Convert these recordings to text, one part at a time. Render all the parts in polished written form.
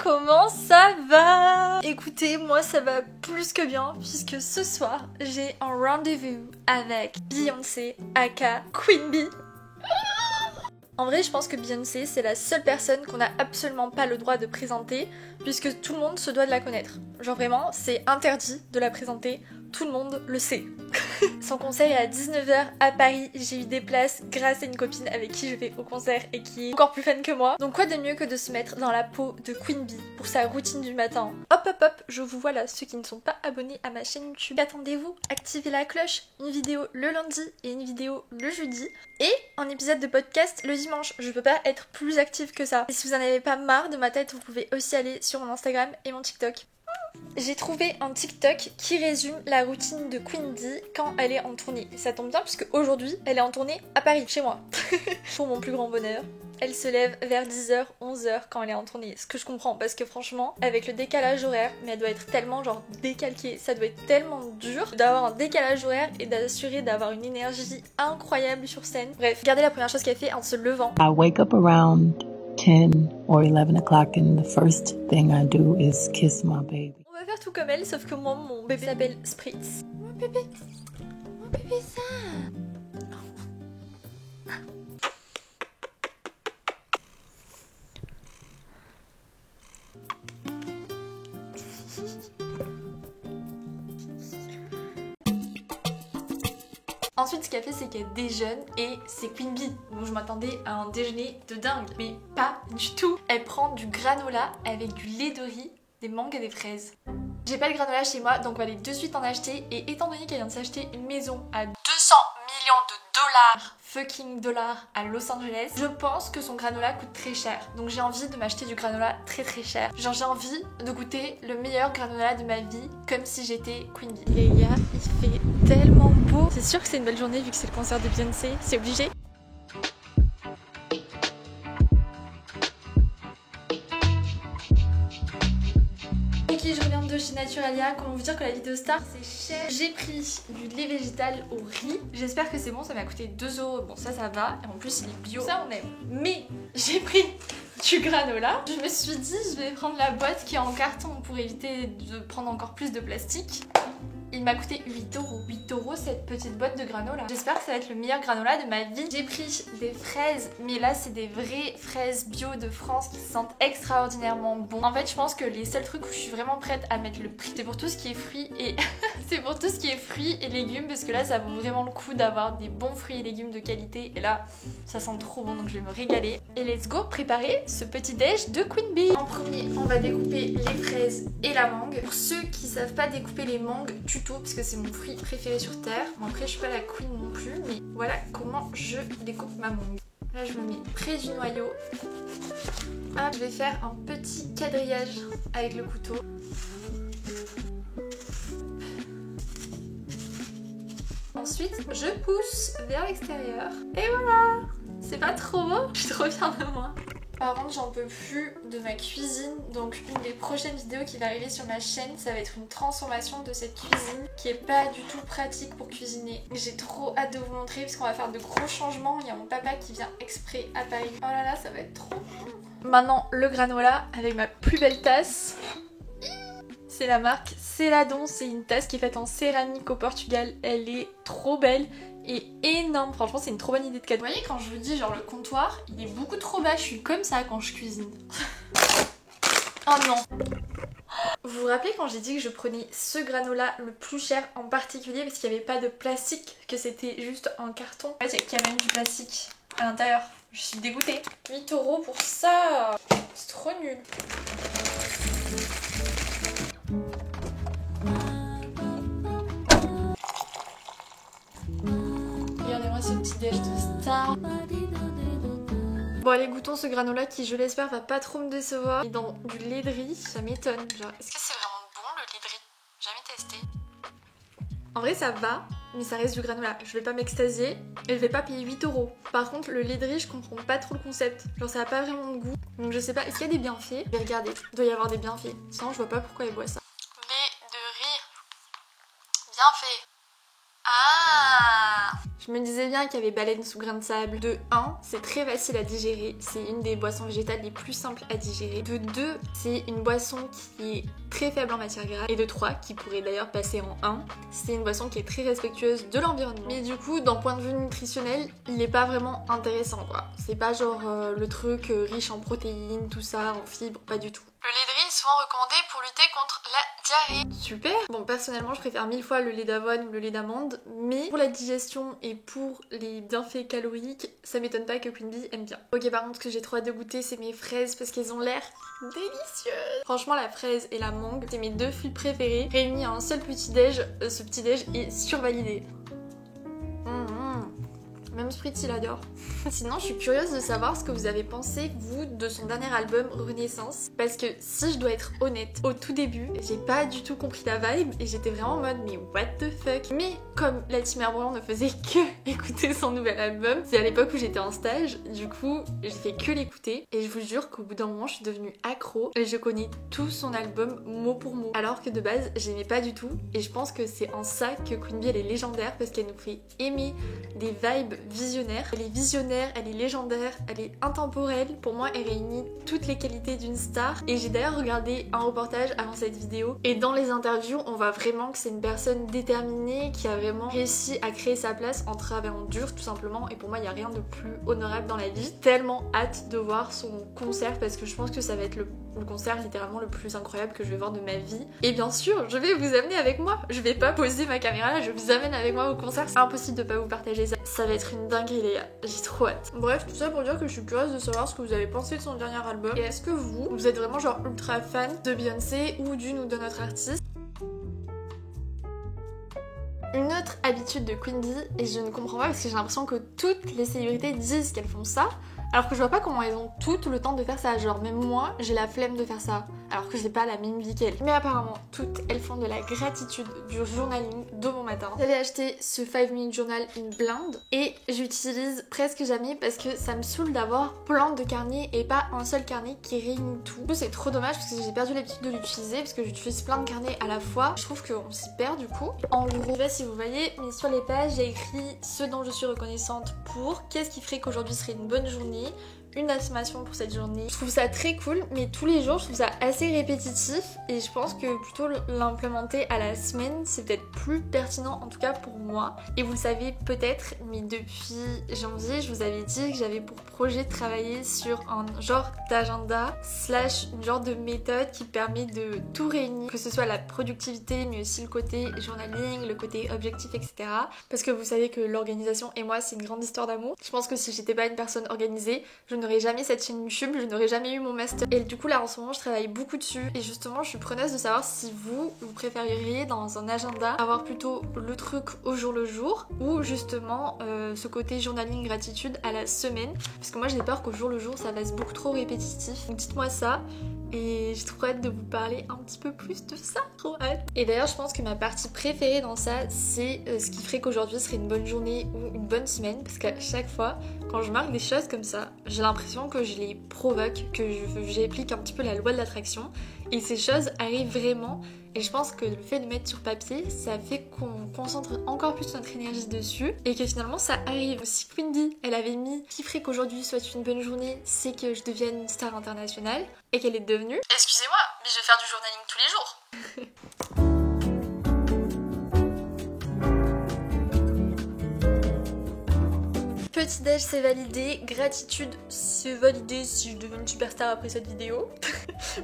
comment ça va? Écoutez, moi ça va plus que bien puisque ce soir j'ai un rendez-vous avec Beyoncé aka Queen Bee. En vrai, je pense que Beyoncé, c'est la seule personne qu'on n'a absolument pas le droit de présenter, puisque tout le monde se doit de la connaître. Genre vraiment, c'est interdit de la présenter, tout le monde le sait. Son concert est à 19h à Paris, j'ai eu des places grâce à une copine avec qui je vais au concert et qui est encore plus fan que moi. Donc quoi de mieux que de se mettre dans la peau de Queen Bee pour sa routine du matin. Hop hop hop, je vous vois là, ceux qui ne sont pas abonnés à ma chaîne YouTube. Attendez-vous, activez la cloche, une vidéo le lundi et une vidéo le jeudi. Et un épisode de podcast le dimanche, je peux pas être plus active que ça. Et si vous en avez pas marre de ma tête, vous pouvez aussi aller sur mon Instagram et mon TikTok. J'ai trouvé un TikTok qui résume la routine de Queen Bee quand elle est en tournée. Ça tombe bien puisque aujourd'hui, elle est en tournée à Paris, chez moi. Pour mon plus grand bonheur. Elle se lève vers 10h, 11h quand elle est en tournée. Ce que je comprends parce que franchement, avec le décalage horaire, mais elle doit être tellement genre décalquée. Ça doit être tellement dur d'avoir un décalage horaire et d'assurer d'avoir une énergie incroyable sur scène. Bref, regardez la première chose qu'elle fait en se levant. I wake up around 10 or 11 o'clock and the first thing I do is kiss my baby. On va faire tout comme elle, sauf que moi, mon bébé s'appelle Spritz. Mon bébé ça. Ensuite, ce qu'elle fait, c'est qu'elle déjeune et c'est Queen Bee. Donc je m'attendais à un déjeuner de dingue, mais pas du tout. Elle prend du granola avec du lait de riz, des mangues et des fraises. J'ai pas le granola chez moi, donc on va aller de suite en acheter. Et étant donné qu'elle vient de s'acheter une maison à 200 millions de dollars, fucking dollars, à Los Angeles, je pense que son granola coûte très cher. Donc j'ai envie de m'acheter du granola très très cher. Genre j'ai envie de goûter le meilleur granola de ma vie, comme si j'étais Queen Bee. Les gars, il fait tellement beau. C'est sûr que c'est une belle journée vu que c'est le concert de Beyoncé, c'est obligé. Ok, je reviens de chez Naturalia. Comment vous dire que la vie de star c'est cher. J'ai pris du lait végétal au riz. J'espère que c'est bon, ça m'a coûté 2€. Bon, ça va. Et en plus, il est bio. Ça, on aime. Mais j'ai pris du granola. Je me suis dit, je vais prendre la boîte qui est en carton pour éviter de prendre encore plus de plastique. Il m'a coûté 8€. 8€ cette petite boîte de granola. J'espère que ça va être le meilleur granola de ma vie. J'ai pris des fraises, mais là c'est des vraies fraises bio de France qui se sentent extraordinairement bon. En fait, je pense que les seuls trucs où je suis vraiment prête à mettre le prix, c'est pour tout ce qui est fruits et c'est pour tout ce qui est fruits et légumes parce que là ça vaut vraiment le coup d'avoir des bons fruits et légumes de qualité et là ça sent trop bon donc je vais me régaler. Et let's go préparer ce petit déj de Queen Bee. En premier, on va découper les fraises et la mangue. Pour ceux qui savent pas découper les mangues, tuto parce que c'est mon fruit préféré sur terre. Bon après je suis pas la queen non plus mais voilà comment je découpe ma mangue. Là je me mets près du noyau. Hop, je vais faire un petit quadrillage avec le couteau. Ensuite je pousse vers l'extérieur. Et voilà. C'est pas trop beau? Je suis trop fière de moi. Par contre, j'en peux plus de ma cuisine, donc une des prochaines vidéos qui va arriver sur ma chaîne, ça va être une transformation de cette cuisine qui est pas du tout pratique pour cuisiner. J'ai trop hâte de vous montrer parce qu'on va faire de gros changements. Il y a mon papa qui vient exprès à Paris. Oh là là, ça va être trop bon. Maintenant, le granola avec ma plus belle tasse. C'est la marque Celadon, c'est une tasse qui est faite en céramique au Portugal. Elle est trop belle et énorme. Franchement, c'est une trop bonne idée de cadeau. Vous voyez, quand je vous dis, genre le comptoir, il est beaucoup trop bas. Je suis comme ça quand je cuisine. Oh non. Vous vous rappelez quand j'ai dit que je prenais ce granola le plus cher en particulier parce qu'il n'y avait pas de plastique, que c'était juste un carton? En fait, il y a quand même du plastique à l'intérieur. Je suis dégoûtée. 8€ pour ça. C'est trop nul. Regardez-moi ce petit déj de star. Bon allez, goûtons ce granola qui, je l'espère, va pas trop me décevoir. Et dans du lait de riz, ça m'étonne. Genre, est-ce que c'est vraiment bon le lait de riz? Jamais testé. En vrai ça va, mais ça reste du granola. Je vais pas m'extasier et je vais pas payer 8€. Par contre le lait de riz, je comprends pas trop le concept. Genre ça a pas vraiment de goût. Donc je sais pas, est-ce qu'il y a des bienfaits? Je vais regarder, il doit y avoir des bienfaits. Sinon je vois pas pourquoi elle boit ça. Lait de riz. Bien fait. Ah! Je Je me disais bien qu'il y avait baleine sous grain de sable. De 1, c'est très facile à digérer, c'est une des boissons végétales les plus simples à digérer. De 2, c'est une boisson qui est très faible en matière grasse. Et de 3, qui pourrait d'ailleurs passer en 1, c'est une boisson qui est très respectueuse de l'environnement. Mais du coup, d'un point de vue nutritionnel, il est pas vraiment intéressant quoi. C'est pas genre le truc riche en protéines, tout ça, en fibres, pas du tout. Le lait de riz est souvent recommandé pour lutter contre la diarrhée. Super. Bon, personnellement, je préfère 1000 fois le lait d'avoine ou le lait d'amande, mais pour la digestion et pour les bienfaits caloriques, ça m'étonne pas que Queen Bee aime bien. Ok, par contre, ce que j'ai trop hâte de goûter, c'est mes fraises parce qu'elles ont l'air délicieuses. Franchement, la fraise et la mangue, c'est mes 2 fruits préférés, réunis à un seul petit-déj. Ce petit-déj est survalidé. Même Spritz il adore. Sinon je suis curieuse de savoir ce que vous avez pensé vous de son dernier album Renaissance, parce que si je dois être honnête, au tout début j'ai pas du tout compris la vibe et j'étais vraiment en mode mais what the fuck. Mais comme la team Air ne faisait que écouter son nouvel album, c'est à l'époque où j'étais en stage, du coup j'ai fait que l'écouter et je vous jure qu'au bout d'un moment je suis devenue accro et je connais tout son album mot pour mot, alors que de base j'aimais pas du tout. Et je pense que c'est en ça que Queen Bee elle est légendaire, parce qu'elle nous fait aimer des vibes visionnaire. Elle est visionnaire, elle est légendaire, elle est intemporelle. Pour moi, elle réunit toutes les qualités d'une star. Et j'ai d'ailleurs regardé un reportage avant cette vidéo. Et dans les interviews, on voit vraiment que c'est une personne déterminée qui a vraiment réussi à créer sa place en travaillant dur, tout simplement. Et pour moi, il n'y a rien de plus honorable dans la vie. J'ai tellement hâte de voir son concert parce que je pense que ça va être le concert littéralement le plus incroyable que je vais voir de ma vie. Et bien sûr, je vais vous amener avec moi. Je vais pas poser ma caméra là, je vous amène avec moi au concert. C'est impossible de pas vous partager ça. Ça va être une dinguerie les gars, j'ai trop hâte. Bref, tout ça pour dire que je suis curieuse de savoir ce que vous avez pensé de son dernier album. Et est-ce que vous êtes vraiment genre ultra fan de Beyoncé ou d'une ou de notre artiste? Une autre habitude de Queen Bee, et je ne comprends pas parce que j'ai l'impression que toutes les célébrités disent qu'elles font ça, alors que je vois pas comment elles ont toutes le temps de faire ça. Genre même moi, j'ai la flemme de faire ça, alors que j'ai pas la même vie qu'elles. Mais apparemment, toutes elles font de la gratitude, du journaling de bon matin. J'avais acheté ce 5 minute journal in blind et j'utilise presque jamais parce que ça me saoule d'avoir plein de carnets et pas un seul carnet qui réunit tout. Du coup, c'est trop dommage parce que j'ai perdu l'habitude de l'utiliser parce que j'utilise plein de carnets à la fois. Je trouve qu'on s'y perd du coup. En gros, je sais pas si vous voyez, mais sur les pages, j'ai écrit ce dont je suis reconnaissante pour, qu'est-ce qui ferait qu'aujourd'hui serait une bonne journée, une affirmation pour cette journée. Je trouve ça très cool, mais tous les jours je trouve ça assez répétitif et je pense que plutôt l'implémenter à la semaine c'est peut-être plus pertinent, en tout cas pour moi. Et vous le savez peut-être, mais depuis janvier je vous avais dit que j'avais pour projet de travailler sur un genre d'agenda slash une genre de méthode qui permet de tout réunir, que ce soit la productivité mais aussi le côté journaling, le côté objectif, etc. Parce que vous savez que l'organisation et moi c'est une grande histoire d'amour. Je pense que si j'étais pas une personne organisée, je n'aurais jamais cette chaîne YouTube, je n'aurais jamais eu mon master. Et du coup là en ce moment je travaille beaucoup dessus et justement je suis preneuse de savoir si vous préféreriez dans un agenda avoir plutôt le truc au jour le jour ou justement ce côté journaling gratitude à la semaine, parce que moi j'ai peur qu'au jour le jour ça va être beaucoup trop répétitif. Donc dites-moi ça. Et j'ai trop hâte de vous parler un petit peu plus de ça, trop hâte. Et d'ailleurs je pense que ma partie préférée dans ça c'est ce qui ferait qu'aujourd'hui serait une bonne journée ou une bonne semaine, parce qu'à chaque fois quand je marque des choses comme ça, j'ai l'impression que je les provoque, que j'applique un petit peu la loi de l'attraction et ces choses arrivent vraiment. Et je pense que le fait de mettre sur papier, ça fait qu'on concentre encore plus notre énergie dessus et que finalement ça arrive. Si Queen Bee, elle avait mis qui ferait qu'aujourd'hui soit une bonne journée, c'est que je devienne une star internationale et qu'elle est devenue. Excusez-moi, mais je vais faire du journaling tous les jours. Petit déj c'est validé, gratitude c'est validé si je deviens une superstar après cette vidéo.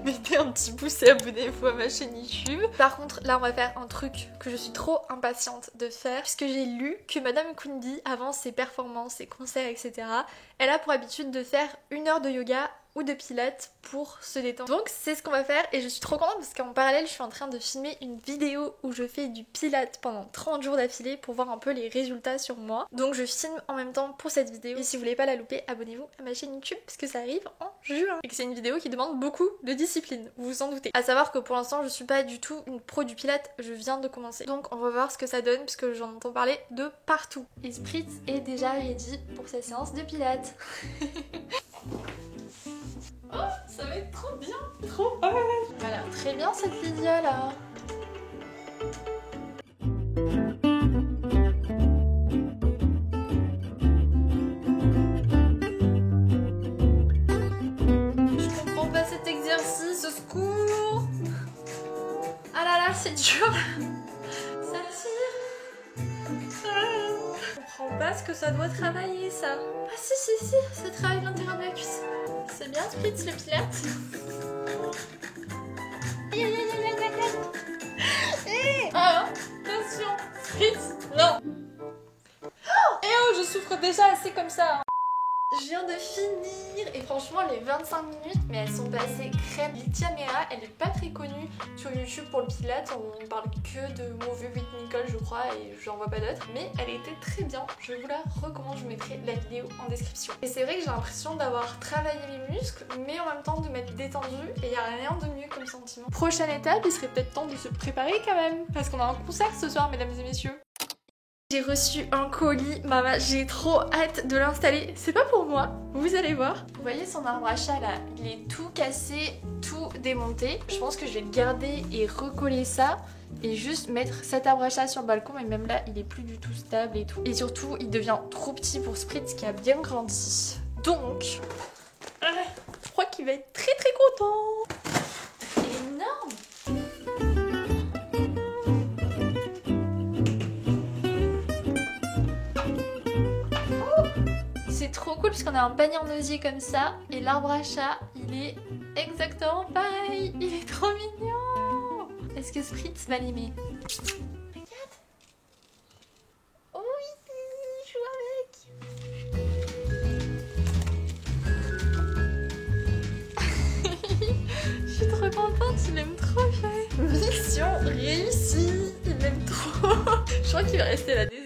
Mettez un petit pouce et abonnez-vous à ma chaîne YouTube. Par contre là on va faire un truc que je suis trop impatiente de faire, puisque j'ai lu que Madame Queen Bee, avant ses performances, ses concerts, etc., elle a pour habitude de faire 1 heure de yoga ou de pilates pour se détendre. Donc c'est ce qu'on va faire et je suis trop contente parce qu'en parallèle je suis en train de filmer une vidéo où je fais du pilates pendant 30 jours d'affilée pour voir un peu les résultats sur moi. Donc je filme en même temps pour cette vidéo et si vous voulez pas la louper, abonnez-vous à ma chaîne YouTube parce que ça arrive en juin et que c'est une vidéo qui demande beaucoup de discipline, vous vous en doutez. À savoir que pour l'instant je suis pas du tout une pro du pilates, je viens de commencer. Donc on va voir ce que ça donne parce que j'en entends parler de partout. Et Spritz est déjà ready pour sa séance de pilates. Oh, ça va être trop bien, trop hâte. Elle a l'air très bien cette Lydia là. c'est dur. Ça tire. Je comprends pas ce que ça doit travailler ça. Ah si, ça travaille l'intérieur de la cuisse. C'est bien Spritz le pilate. Ah, attention, Spritz, non. Et oh, je souffre déjà assez comme ça. Je viens de finir et franchement les 25 minutes mais elles sont passées crème. Lydia Mera, elle est pas très connue sur YouTube pour le pilate, on parle que de mon vieux Whit Nicole je crois et j'en vois pas d'autres, mais elle était très bien, je vous la recommande, je vous mettrai la vidéo en description. Et c'est vrai que j'ai l'impression d'avoir travaillé les muscles mais en même temps de m'être détendue et y a rien de mieux comme sentiment. Prochaine étape, il serait peut-être temps de se préparer quand même parce qu'on a un concert ce soir mesdames et messieurs. J'ai reçu un colis, maman, j'ai trop hâte de l'installer. C'est pas pour moi, vous allez voir. Vous voyez son arbre à chat là, il est tout cassé, tout démonté. Je pense que je vais le garder et recoller ça et juste mettre cet arbre à chat sur le balcon. Mais même là, il est plus du tout stable et tout. Et surtout, il devient trop petit pour Spritz qui a bien grandi. Donc, je crois qu'il va être très content. Énorme. C'est trop cool parce qu'on a un panier en osier comme ça et l'arbre à chat il est exactement pareil, il est trop mignon. Est-ce que Spritz va l'aimer? Regarde. Oh oui, joue avec. Je suis trop contente, il aime trop fait. Mission réussie, il m'aime trop. Je crois qu'il va rester là des heures.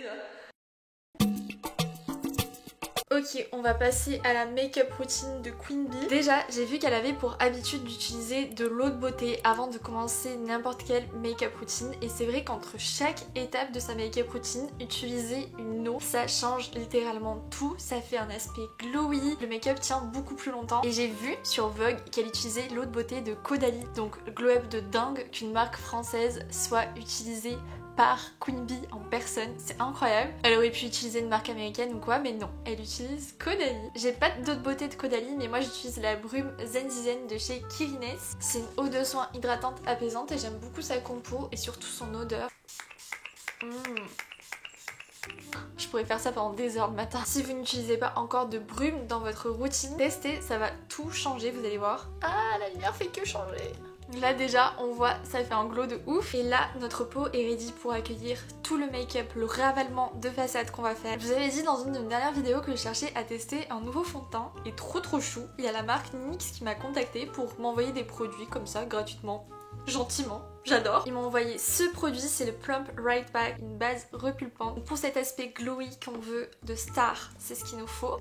Ok, on va passer à la make-up routine de Queen Bee. Déjà, j'ai vu qu'elle avait pour habitude d'utiliser de l'eau de beauté avant de commencer n'importe quelle make-up routine. Et c'est vrai qu'entre chaque étape de sa make-up routine, utiliser une eau, ça change littéralement tout. Ça fait un aspect glowy, le make-up tient beaucoup plus longtemps. Et j'ai vu sur Vogue qu'elle utilisait l'eau de beauté de Caudalie, donc glow up de dingue qu'une marque française soit utilisée par Queen Bee en personne, c'est incroyable. Elle aurait pu utiliser une marque américaine ou quoi, mais non, elle utilise Caudalie. J'ai pas d'eau de beauté de Caudalie, mais moi j'utilise la brume Zenzizen de chez Kirines. C'est une eau de soin hydratante apaisante et j'aime beaucoup sa compo et surtout son odeur. Je pourrais faire ça pendant des heures le matin. Si vous n'utilisez pas encore de brume dans votre routine, testez, ça va tout changer, vous allez voir. Ah, la lumière fait que changer. Là déjà on voit ça fait un glow de ouf et là notre peau est ready pour accueillir tout le make-up, le ravalement de façade qu'on va faire. Je vous avais dit dans une de mes dernières vidéos que je cherchais à tester un nouveau fond de teint et trop chou. Il y a la marque NYX qui m'a contactée pour m'envoyer des produits comme ça gratuitement. Gentiment, j'adore. Ils m'ont envoyé ce produit, c'est le Plump Right Back, une base repulpante. Pour cet aspect glowy qu'on veut de star, c'est ce qu'il nous faut.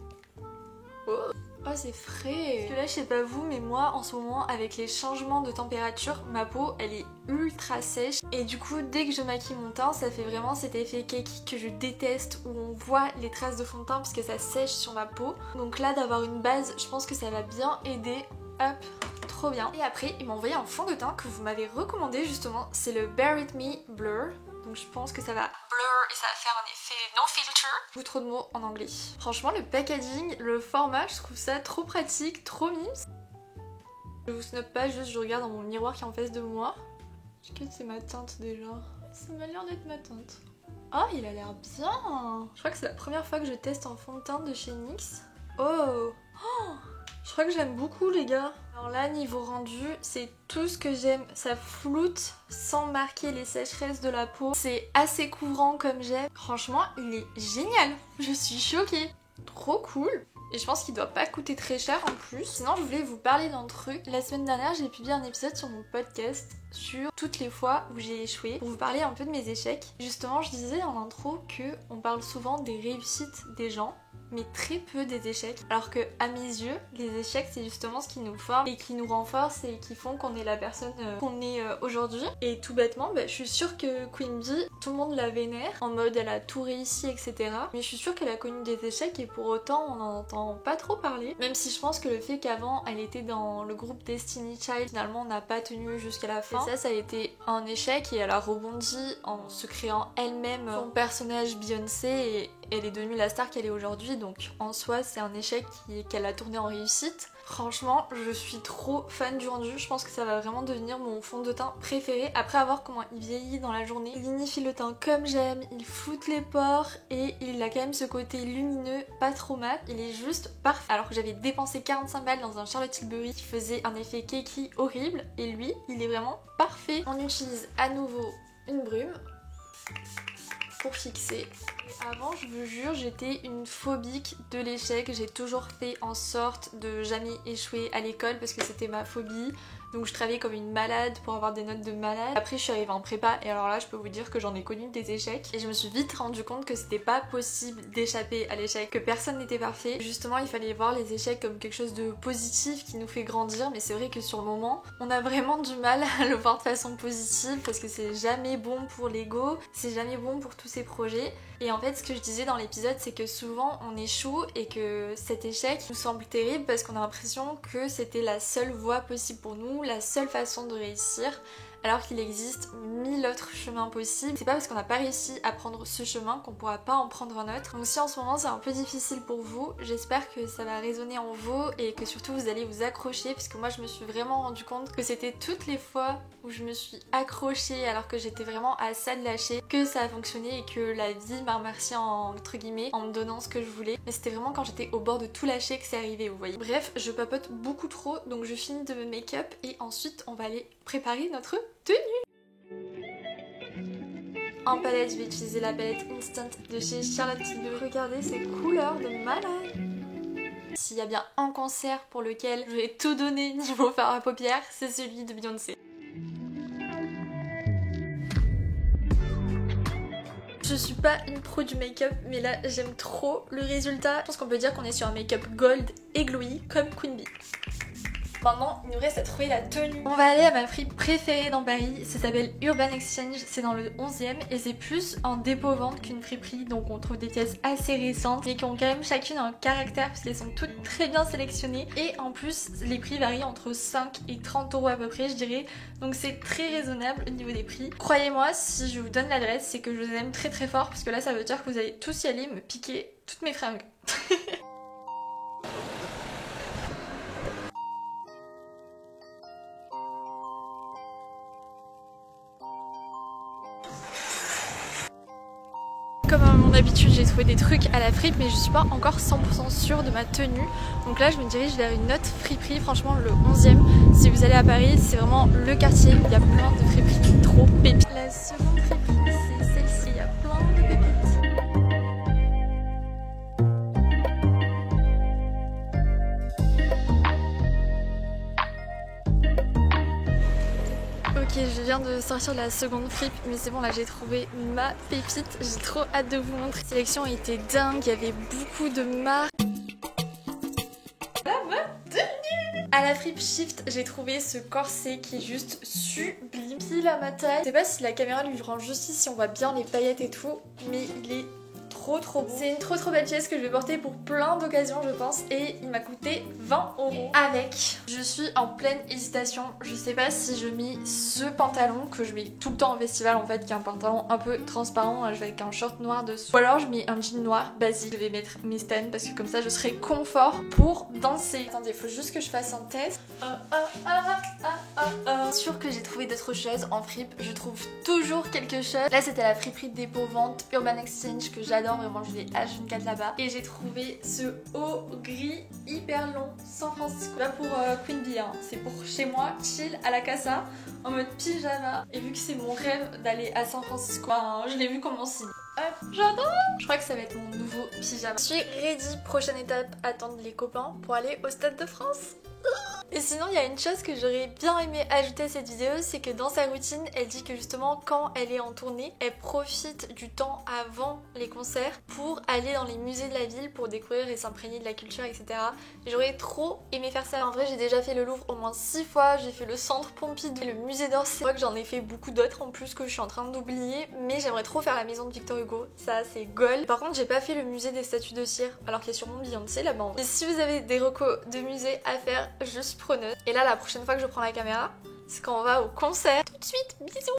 Oh c'est frais. Parce que là je sais pas vous mais moi en ce moment avec les changements de température ma peau elle est ultra sèche et du coup dès que je maquille mon teint ça fait vraiment cet effet cakey que je déteste où on voit les traces de fond de teint parce que ça sèche sur ma peau. Donc là d'avoir une base je pense que ça va bien aider. Hop, trop bien. Et après il m'a envoyé un fond de teint que vous m'avez recommandé justement, c'est le Bare With Me Blur. Donc je pense que ça va blur et ça va faire un effet no filter. Ou trop de mots en anglais. Franchement le packaging, le format, je trouve ça trop pratique, trop mimes. Je vous snap pas, juste je regarde dans mon miroir qui est en face de moi. Est-ce que c'est ma teinte déjà? Ça m'a l'air d'être ma teinte. Oh il a l'air bien. Je crois que c'est la première fois que je teste un fond de teint de chez NYX. Oh, je crois que j'aime beaucoup les gars. Alors là niveau rendu c'est tout ce que j'aime, ça floute sans marquer les sécheresses de la peau. C'est assez couvrant comme j'aime. Franchement il est génial, je suis choquée. Trop cool. Et je pense qu'il doit pas coûter très cher en plus. Sinon je voulais vous parler d'un truc. La semaine dernière j'ai publié un épisode sur mon podcast sur toutes les fois où j'ai échoué pour vous parler un peu de mes échecs. Justement je disais en intro que on parle souvent des réussites des gens mais très peu des échecs. Alors que à mes yeux, les échecs c'est justement ce qui nous forme et qui nous renforce et qui font qu'on est la personne qu'on est aujourd'hui. Et tout bêtement, je suis sûre que Queen Bee, tout le monde la vénère, en mode elle a tout réussi, etc. Mais je suis sûre qu'elle a connu des échecs et pour autant on n'en entend pas trop parler. Même si je pense que le fait qu'avant elle était dans le groupe Destiny Child, finalement n'a pas tenu jusqu'à la fin. Et ça a été un échec et elle a rebondi en se créant elle-même son personnage Beyoncé elle est devenue la star qu'elle est aujourd'hui, donc en soi c'est un échec qu'elle a tourné en réussite. Franchement, je suis trop fan du rendu, je pense que ça va vraiment devenir mon fond de teint préféré après avoir comment il vieillit dans la journée. Il unifie le teint comme j'aime, il floute les pores et il a quand même ce côté lumineux, pas trop mat, il est juste parfait. Alors que j'avais dépensé 45 balles dans un Charlotte Tilbury qui faisait un effet keki horrible et lui, il est vraiment parfait. On utilise à nouveau une brume pour fixer. Avant, je vous jure, j'étais une phobique de l'échec. J'ai toujours fait en sorte de jamais échouer à l'école parce que c'était ma phobie. Donc je travaillais comme une malade pour avoir des notes de malade. Après je suis arrivée en prépa et alors là je peux vous dire que j'en ai connu des échecs. Et je me suis vite rendu compte que c'était pas possible d'échapper à l'échec, que personne n'était parfait. Justement il fallait voir les échecs comme quelque chose de positif qui nous fait grandir. Mais c'est vrai que sur le moment on a vraiment du mal à le voir de façon positive parce que c'est jamais bon pour l'ego, c'est jamais bon pour tous ces projets. Et en fait ce que je disais dans l'épisode c'est que souvent on échoue et que cet échec nous semble terrible parce qu'on a l'impression que c'était la seule voie possible pour nous, la seule façon de réussir, alors qu'il existe 1000 autres chemins possibles. C'est pas parce qu'on n'a pas réussi à prendre ce chemin qu'on pourra pas en prendre un autre. Donc si en ce moment c'est un peu difficile pour vous, j'espère que ça va résonner en vous et que surtout vous allez vous accrocher, parce que moi je me suis vraiment rendu compte que c'était toutes les fois où je me suis accrochée alors que j'étais vraiment à ça de lâcher que ça a fonctionné et que la vie m'a remercié entre guillemets en me donnant ce que je voulais. Mais c'était vraiment quand j'étais au bord de tout lâcher que c'est arrivé, vous voyez. Bref, je papote beaucoup trop, donc je finis de me make-up et ensuite on va aller préparer notre tenue. En palette, je vais utiliser la palette Instant de chez Charlotte Tilbury. Regardez ces couleurs de malade. S'il y a bien un concert pour lequel je vais tout donner niveau fard à paupières, c'est celui de Beyoncé. Je suis pas une pro du make-up, mais là j'aime trop le résultat. Je pense qu'on peut dire qu'on est sur un make-up gold et glowy comme Queen Bee. Maintenant, il nous reste à trouver la tenue. On va aller à ma fripe préférée dans Paris, ça s'appelle Urban Exchange, c'est dans le 11e et c'est plus en dépôt-vente qu'une friperie, donc on trouve des pièces assez récentes mais qui ont quand même chacune un caractère parce qu'elles sont toutes très bien sélectionnées et en plus les prix varient entre 5 et 30 € à peu près je dirais, donc c'est très raisonnable au niveau des prix. Croyez-moi, si je vous donne l'adresse, c'est que je vous aime très très fort parce que là ça veut dire que vous allez tous y aller me piquer toutes mes fringues. Comme à mon habitude, j'ai trouvé des trucs à la fripe, mais je suis pas encore 100% sûre de ma tenue. Donc là, je me dirige vers une autre friperie, franchement le 11e. Si vous allez à Paris, c'est vraiment le quartier où il y a plein de friperies trop pépites. La seconde friperie, c'est celle-ci, il y a plein de pépites. Ok, je viens de sortir de la seconde fripe, mais c'est bon, là j'ai trouvé ma pépite. J'ai trop hâte de vous montrer. La sélection était dingue, il y avait beaucoup de marques. À la fripe Shift, j'ai trouvé ce corset qui est juste sublime, pile à ma taille. Je sais pas si la caméra lui rend justice, si on voit bien les paillettes et tout, mais il est trop beau. C'est une trop belle pièce que je vais porter pour plein d'occasions je pense et il m'a coûté 20 €. Avec, je suis en pleine hésitation, je sais pas si je mets ce pantalon que je mets tout le temps en festival en fait, qui est un pantalon un peu transparent avec un short noir dessous, ou alors je mets un jean noir basique. Je vais mettre mes stands parce que comme ça je serai confort pour danser. Attendez, faut juste que je fasse un test. Sûr que j'ai trouvé d'autres choses en fripe, je trouve toujours quelque chose. Là c'était la friperie dépôt-vente Urban Exchange que j'adore, vraiment je l'ai H24 là-bas. Et j'ai trouvé ce haut gris hyper long San Francisco. Là pour Queen Bee, hein. C'est pour chez moi, chill à la casa, en mode pyjama. Et vu que c'est mon rêve d'aller à San Francisco, je l'ai vu comme mon signe. J'adore! Je crois que ça va être mon nouveau pyjama. Je suis ready, prochaine étape, attendre les copains pour aller au Stade de France. Et sinon il y a une chose que j'aurais bien aimé ajouter à cette vidéo, c'est que dans sa routine elle dit que justement quand elle est en tournée elle profite du temps avant les concerts pour aller dans les musées de la ville pour découvrir et s'imprégner de la culture, etc. Et j'aurais trop aimé faire ça. En vrai j'ai déjà fait le Louvre au moins 6 fois, j'ai fait le centre Pompidou, le musée d'Orsay. Je crois que j'en ai fait beaucoup d'autres en plus que je suis en train d'oublier, mais j'aimerais trop faire la maison de Victor Hugo, ça c'est goal. Par contre j'ai pas fait le musée des statues de cire alors qu'il y a sûrement Beyoncé là-bas. Et si vous avez des recos de musées à faire, je suis preneuse. Et là la prochaine fois que je prends la caméra, c'est quand on va au concert. Tout de suite, bisous.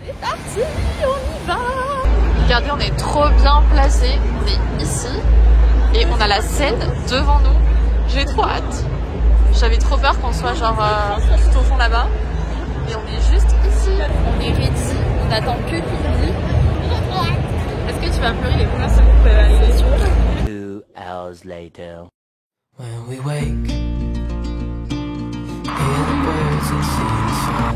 C'est parti, on y va. Regardez, on est trop bien placés. On est ici et on a la scène devant nous. J'ai trop hâte. J'avais trop peur qu'on soit genre tout au fond là-bas. Et on est juste ici. On est ready. On attend que Quimby. Est-ce que tu vas pleurer les premières secondes de l'émission? 2 hours later. When we wake, hear the birds and see the sun.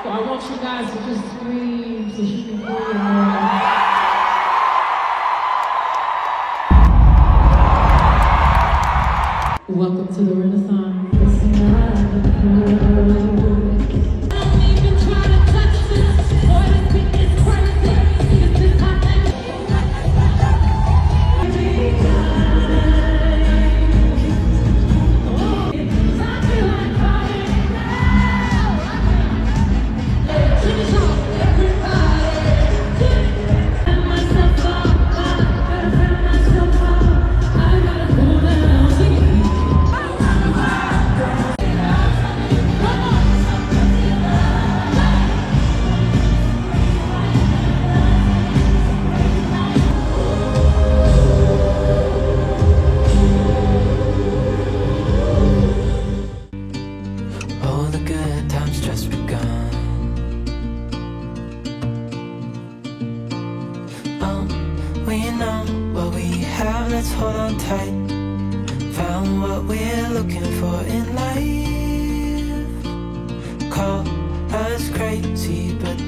So I want you guys to just scream so she can hear your voice. Welcome to the Renaissance. Let's hold on tight. Found what we're looking for in life. Call us crazy, but